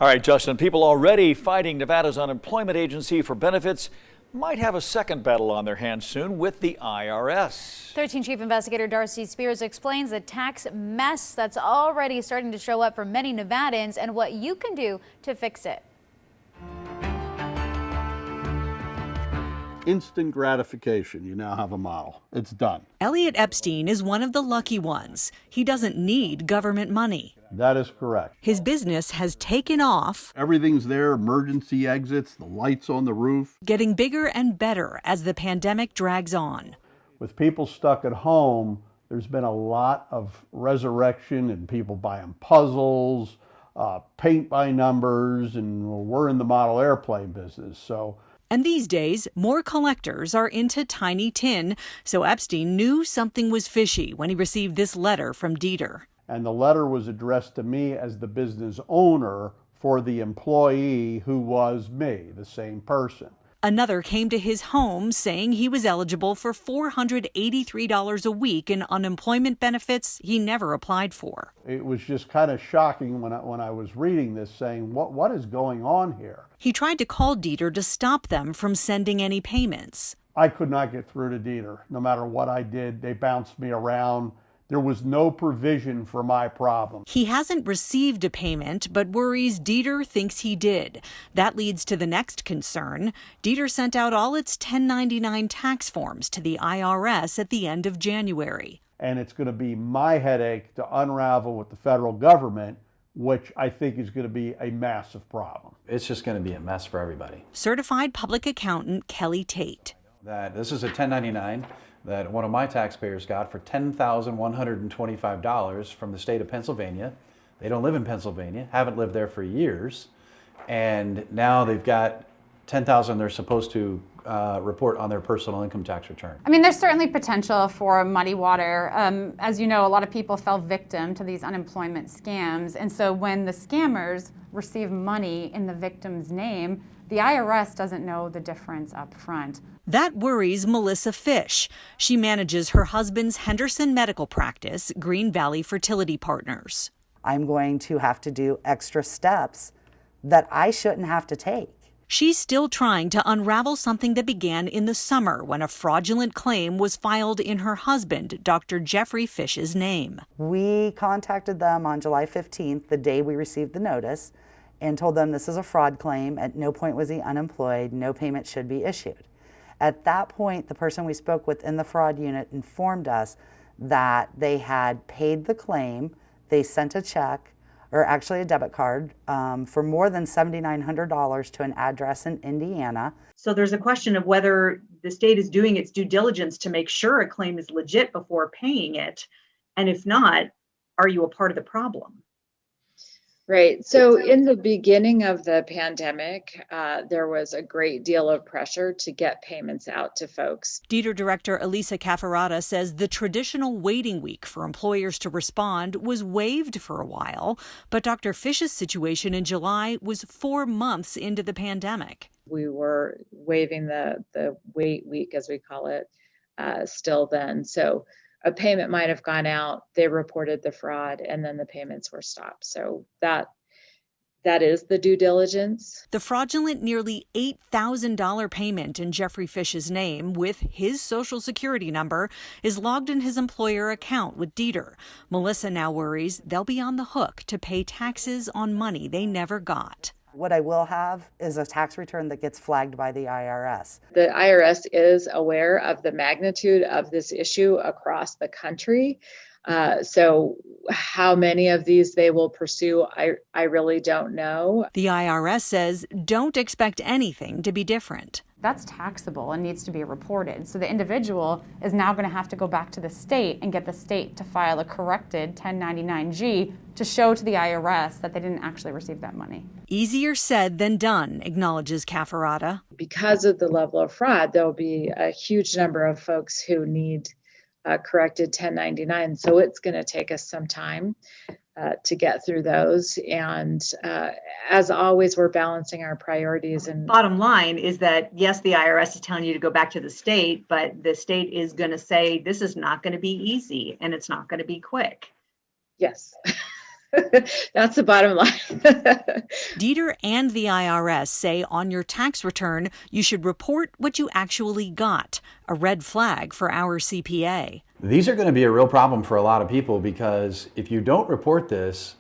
All right, Justin, people already fighting Nevada's unemployment agency for benefits might have a second battle on their hands soon with the IRS. 13 Chief Investigator Darcy Spears explains the tax mess that's already starting to show up for many Nevadans and what you can do to fix it. Instant gratification. You now have a model. It's done. Elliot Epstein is one of the lucky ones. He doesn't need government money. That is correct. His business has taken off. Everything's there, emergency exits, the lights on the roof. Getting bigger and better as the pandemic drags on. With people stuck at home, there's been a lot of resurrection and people buying puzzles, paint by numbers, and we're in the model airplane business. And these days, more collectors are into tiny tin, so Epstein knew something was fishy when he received this letter from Dieter. And the letter was addressed to me as the business owner for the employee who was me, the same person. Another came to his home saying he was eligible for $483 a week in unemployment benefits he never applied for. It was just kind of shocking when I was reading this, saying, what is going on here? He tried to call Dieter to stop them from sending any payments. I could not get through to Dieter. No matter what I did, they bounced me around. There was no provision for my problem. He hasn't received a payment, but worries Dieter thinks he did. That leads to the next concern. Dieter sent out all its 1099 tax forms to the IRS at the end of January. And it's going to be my headache to unravel with the federal government, which I think is going to be a massive problem. It's just going to be a mess for everybody. Certified public accountant Kelly Tate. That this is a 1099 that one of my taxpayers got for $10,125 from the state of Pennsylvania. They don't live in Pennsylvania, haven't lived there for years, and now they've got $10,000 they're supposed to report on their personal income tax return. I mean, there's certainly potential for muddy water. As you know, a lot of people fell victim to these unemployment scams, and so when the scammers receive money in the victim's name, the IRS doesn't know the difference up front. That worries Melissa Fish. She manages her husband's Henderson medical practice, Green Valley Fertility Partners. I'm going to have to do extra steps that I shouldn't have to take. She's still trying to unravel something that began in the summer when a fraudulent claim was filed in her husband, Dr. Jeffrey Fish's name. We contacted them on July 15th, the day we received the notice, and told them this is a fraud claim. At no point was he unemployed. No payment should be issued. At that point, the person we spoke with in the fraud unit informed us that they had paid the claim. They sent a check, or actually a debit card, for more than $7,900 to an address in Indiana. So there's a question of whether the state is doing its due diligence to make sure a claim is legit before paying it. And if not, are you a part of the problem? Right. So in the beginning of the pandemic, there was a great deal of pressure to get payments out to folks. Dieter Director Elisa Cafferata says the traditional waiting week for employers to respond was waived for a while, but Dr. Fish's situation in July was 4 months into the pandemic. We were waiving the wait week, as we call it, still then. So a payment might have gone out, they reported the fraud, and then the payments were stopped. So that is the due diligence. The fraudulent nearly $8,000 payment in Jeffrey Fish's name with his social security number is logged in his employer account with Dieter. Melissa now worries they'll be on the hook to pay taxes on money they never got. What I will have is a tax return that gets flagged by the IRS. The IRS is aware of the magnitude of this issue across the country. So how many of these they will pursue, I really don't know. The IRS says don't expect anything to be different. That's taxable and needs to be reported. So the individual is now going to have to go back to the state and get the state to file a corrected 1099-G to show to the IRS that they didn't actually receive that money. Easier said than done, acknowledges Cafferata. Because of the level of fraud, there'll be a huge number of folks who need corrected 1099. So it's going to take us some time to get through those. And as always, we're balancing our priorities. And bottom line is that, yes, the IRS is telling you to go back to the state, but the state is going to say this is not going to be easy and it's not going to be quick. Yes. That's the bottom line. Dieter and the IRS say on your tax return, you should report what you actually got, a red flag for our CPA. These are going to be a real problem for a lot of people because if you don't report this,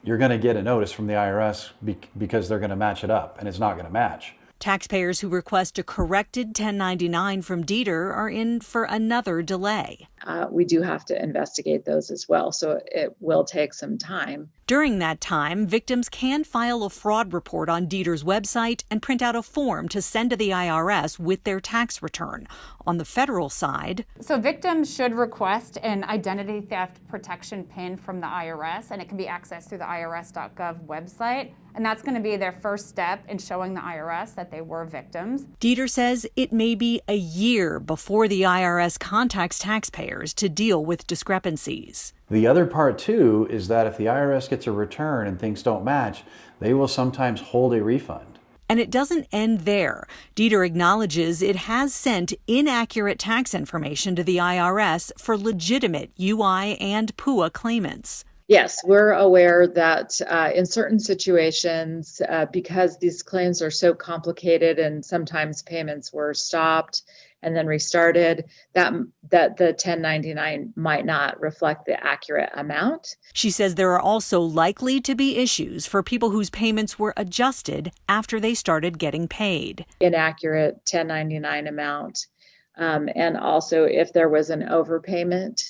you're going to get a notice from the IRS because they're going to match it up, and it's not going to match. Taxpayers who request a corrected 1099 from Dieter are in for another delay. We do have to investigate those as well, so it will take some time. During that time, victims can file a fraud report on Dieter's website and print out a form to send to the IRS with their tax return. On the federal side, So victims should request an identity theft protection PIN from the IRS, and it can be accessed through the irs.gov website. And that's going to be their first step in showing the IRS that they were victims. Dieter says it may be a year before the IRS contacts taxpayers to deal with discrepancies. The other part too is that if the IRS gets a return and things don't match, they will sometimes hold a refund. And it doesn't end there. Dieter acknowledges it has sent inaccurate tax information to the IRS for legitimate UI and PUA claimants. Yes, we're aware that in certain situations, because these claims are so complicated and sometimes payments were stopped and then restarted, that the 1099 might not reflect the accurate amount. She says there are also likely to be issues for people whose payments were adjusted after they started getting paid. Inaccurate 1099 amount. And also if there was an overpayment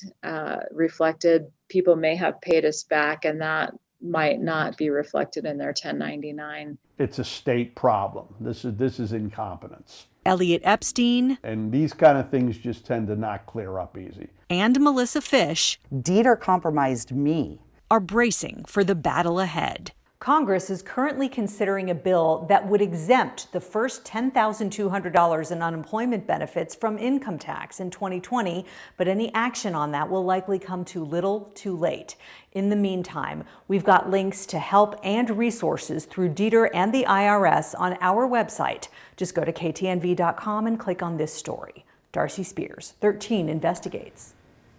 reflected, people may have paid us back and that might not be reflected in their 1099. It's a state problem. This is incompetence. Elliot Epstein And these kind of things just tend to not clear up easy. and Melissa Fish Dieter compromised me. are bracing for the battle ahead. Congress is currently considering a bill that would exempt the first $10,200 in unemployment benefits from income tax in 2020, but any action on that will likely come too little, too late. In the meantime, we've got links to help and resources through Dieter and the IRS on our website. Just go to ktnv.com and click on this story. Darcy Spears, 13 Investigates.